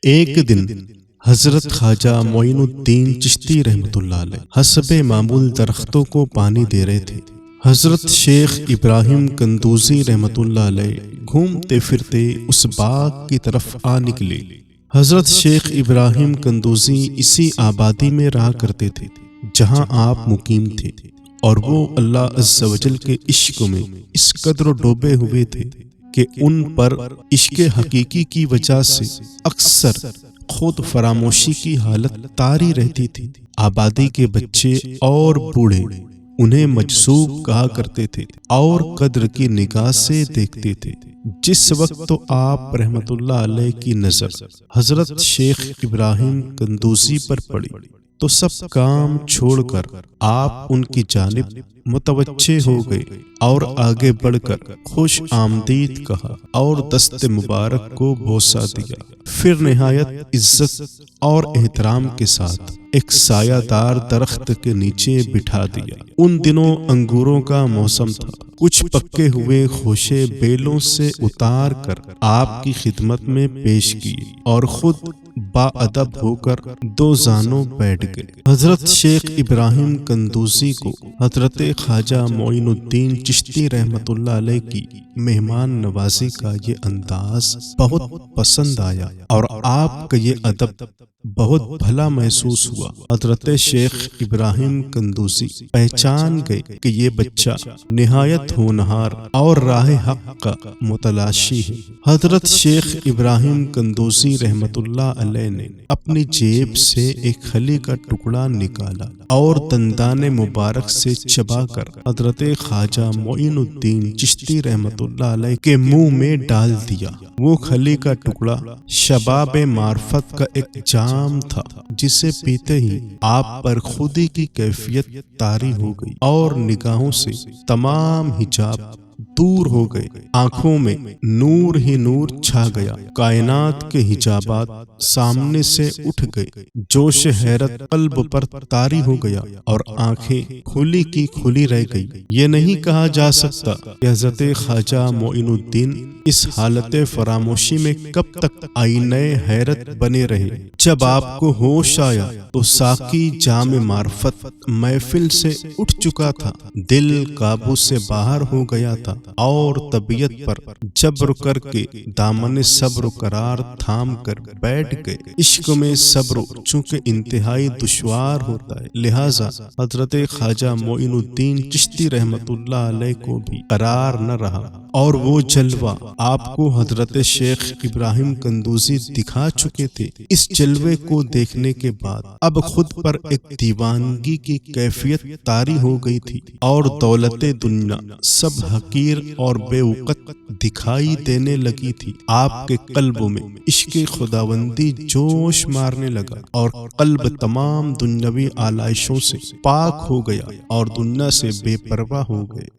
ایک دن حضرت خواجہ معین الدین چشتی رحمۃ اللہ علیہ حسب معمول درختوں کو پانی دے رہے تھے۔ حضرت شیخ ابراہیم قندوزی رحمۃ اللہ علیہ گھومتے پھرتے اس باغ کی طرف آ نکلے۔ حضرت شیخ ابراہیم قندوزی اسی آبادی میں رہا کرتے تھے جہاں آپ مقیم تھے، اور وہ اللہ عز و جل کے عشق میں اس قدر ڈوبے ہوئے تھے کہ ان پر عشق حقیقی کی وجہ سے اکثر خود فراموشی کی حالت طاری رہتی تھی۔ آبادی کے بچے اور بوڑھے انہیں مجذوب کہا کرتے تھے اور قدر کی نگاہ سے دیکھتے تھے۔ جس وقت تو آپ رحمت اللہ علیہ کی نظر حضرت شیخ ابراہیم قندوزی پر پڑی تو سب کام چھوڑ کر آپ ان کی جانب متوجہ ہو گئے اور آگے بڑھ کر خوش آمدید کہا اور دست مبارک کو بوسہ دیا۔ پھر نہایت عزت اور احترام کے ساتھ ایک سایہ دار درخت کے نیچے بٹھا دیا۔ ان دنوں انگوروں کا موسم تھا۔ کچھ پکے ہوئے خوشے بیلوں سے اتار کر آپ کی خدمت میں پیش کیے اور خود با ادب ہو کر دو زانوں بیٹھ گئے۔ حضرت شیخ ابراہیم قندوزی کو حضرت خواجہ معین الدین چشتی رحمۃ اللہ علیہ کی مہمان نوازی کا یہ انداز بہت پسند آیا اور آپ کا یہ ادب بہت بھلا محسوس ہوا۔ حضرت شیخ ابراہیم قندوزی پہچان گئے کہ یہ بچہ نہایت ہونہار اور راہ حق کا متلاشی ہے۔ حضرت شیخ ابراہیم قندوزی رحمۃ اللہ علیہ نے اپنی جیب سے ایک کھلی کا ٹکڑا نکالا اور دندان مبارک سے چبا کر حضرت خواجہ معین الدین چشتی رحمۃ اللہ علیہ کے منہ میں ڈال دیا۔ وہ کھلی کا ٹکڑا شباب معرفت کا ایک جام تھا جسے پیتے ہی آپ پر خودی کی کیفیت طاری ہو گئی اور نگاہوں سے تمام حجاب دور ہو گئے۔ آنکھوں میں نور ہی نور چھا گیا۔ کائنات کے حجابات سامنے سے اٹھ گئے۔ جوش حیرت قلب پر طاری ہو گیا اور آنکھیں کھلی کی کھلی رہ گئی۔ یہ نہیں کہا جا سکتا کہ حضرت خواجہ معین الدین اس حالت فراموشی میں کب تک آئینہ حیرت بنے رہے۔ جب آپ کو ہوش آیا تو ساقی جام معرفت محفل سے اٹھ چکا تھا، دل قابو سے باہر ہو گیا تھا اور طبیعت پر جبر کر کے دامن صبر و قرار تھام کر بیٹھ گئے۔ عشق میں صبر چونکہ انتہائی دشوار ہوتا ہے، لہذا حضرت خواجہ معین الدین چشتی رحمۃ اللہ علیہ کو بھی قرار نہ رہا اور وہ جلوہ آپ کو حضرت شیخ ابراہیم قندوزی دکھا چکے تھے۔ اس جلوے کو دیکھنے کے بعد اب خود پر ایک دیوانگی کی کیفیت طاری ہو گئی تھی اور دولت دنیا سب حقیر اور بے وقت دکھائی دینے لگی تھی۔ آپ کے قلب میں عشق خداوندی جوش مارنے لگا اور قلب تمام دنیاوی آلائشوں سے پاک ہو گیا اور دنیا سے بے پرواہ ہو گئے۔